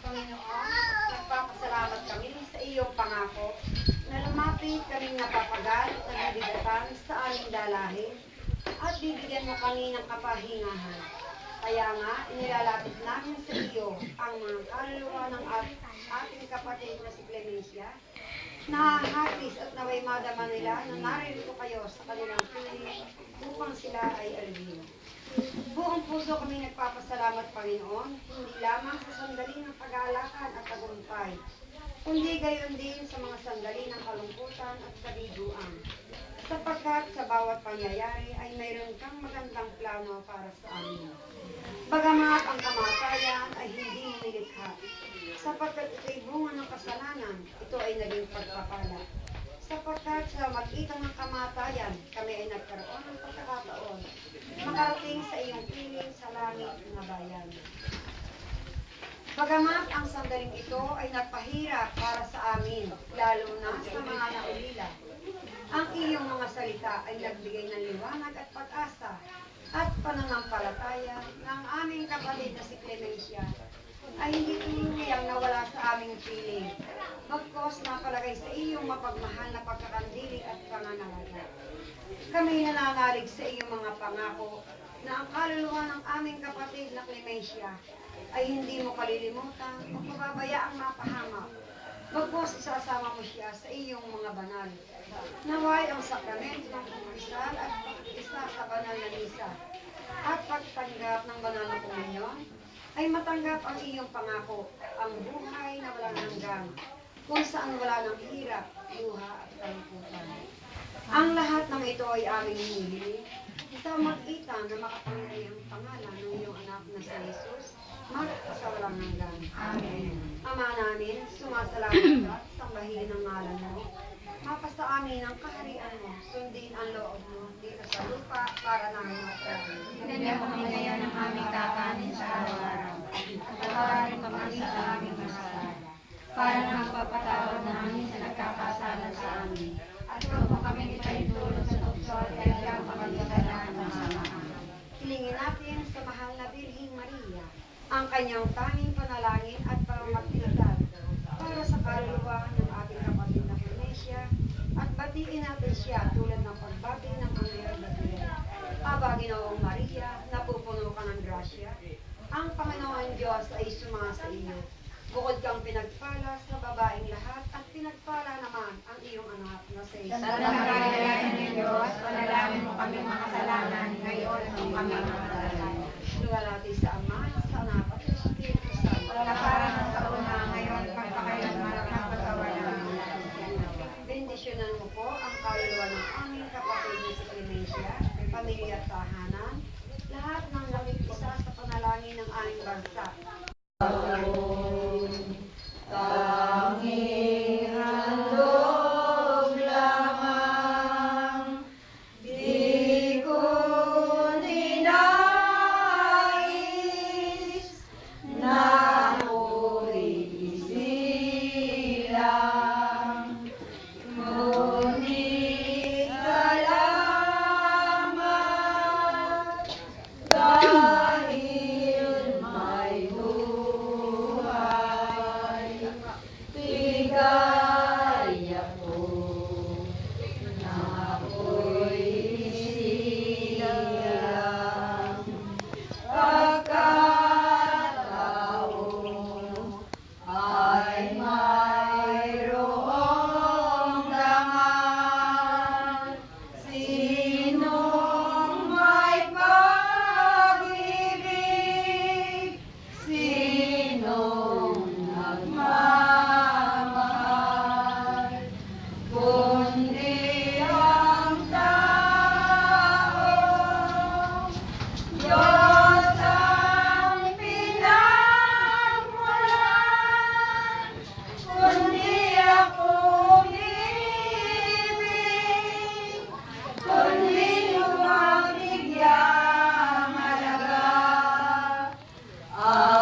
Panginoon, nagpapasalamat kami sa iyong pangako na lumapit kaming napapagal at nabibigatan sa aming dalahin at bibigyan mo kami ng kapahingahan. Kaya nga, inilalapit namin sa iyo ang mga kaluluwa ng ating kapatid na si Clemencia, nahahapis at naway madama nila na naririto kayo sa kanilang piling upang sila ay alipin. Buong puso kami nagpapasalamat, Panginoon, hindi lamang sa sandali ng pag-aalakan at tagumpay, kundi gayon din sa mga sandali ng kalungkutan at kabiguan. Sapagkat sa bawat pangyayari ay mayroon kang magandang plano para sa amin. Bagamat ang kamatayan ay hindi mo nilikha, sapagkat ito'y bunga ng kasalanan, ito ay naging pagpapala. Sapagkat sa magitan ng kamatayan, kami ay nagkaroon ng pagkakataon makarating sa iyong piling sa langit na bayan. Bagamat ang sandaling ito ay nagpahirap para sa amin, lalo na sa mga naulila, ang iyong mga salita ay nagbigay ng liwanag at pag-asa at pananampalataya ng aming kapatid na si Clemencia ay hindi tuluyang nawala sa aming piling, bagkos napalagay sa iyong mapagmahal na pagkakandiling at pangangalaga. Kami nananalig sa iyong mga pangako na ang kaluluwa ng aming kapatid na Clemencia ay hindi mo kalilimutan o pababayaang mapahamak. Bagkos isasama mo siya sa iyong mga banal. Naway ang sakramento ng pagkisal at pag-isa sa banal na misa at pagtanggap ng banal na komunyon ay matanggap ang iyong pangako, ang buhay na walang hanggan, kung saan wala ng hirap, luha at kalungkutan. Ang lahat ng ito ay aming hinihiling sa magitan na makapangyarihang pangalan ng iyong anak na si Jesus, magpasawalang hanggan. Amen. Ama namin, sumasalamat ka, sambahin ang ngalan mo. Mapasa amin ang kaharian mo, sundin ang loob mo dito sa lupa para namin matrahin. Bigyan mo kami ngayon ng aming kakanin sa araw-araw. Patawarin mo kami sa aming kasalanan, para magpapatawad namin sa nagkakasala sa amin. At huwag mo kami ipahintulot sa tukso at kailangan mapagdasal ng masama. Hilingin natin sa mahal na Birheng Maria ang kanyang tanging panalangin at pamamagitan para sa kaluluwa ng ating kapatid na Clemencia at batiin natin siya tulad ng pagbati ng Anghel Gabriel. Aba, Ginoong Maria, napupuno ka ng grasya, ang Panginoon Diyos ay sumasa iyo. Bukod kang pinagpala sa babaeng lahat at pinagpala naman ang iyong anak na si Jesus. Salangalayan ng Diyos, panalangin mo kami makasalanan ngayon kung kami mamamatay. Luwalhati sa Ama,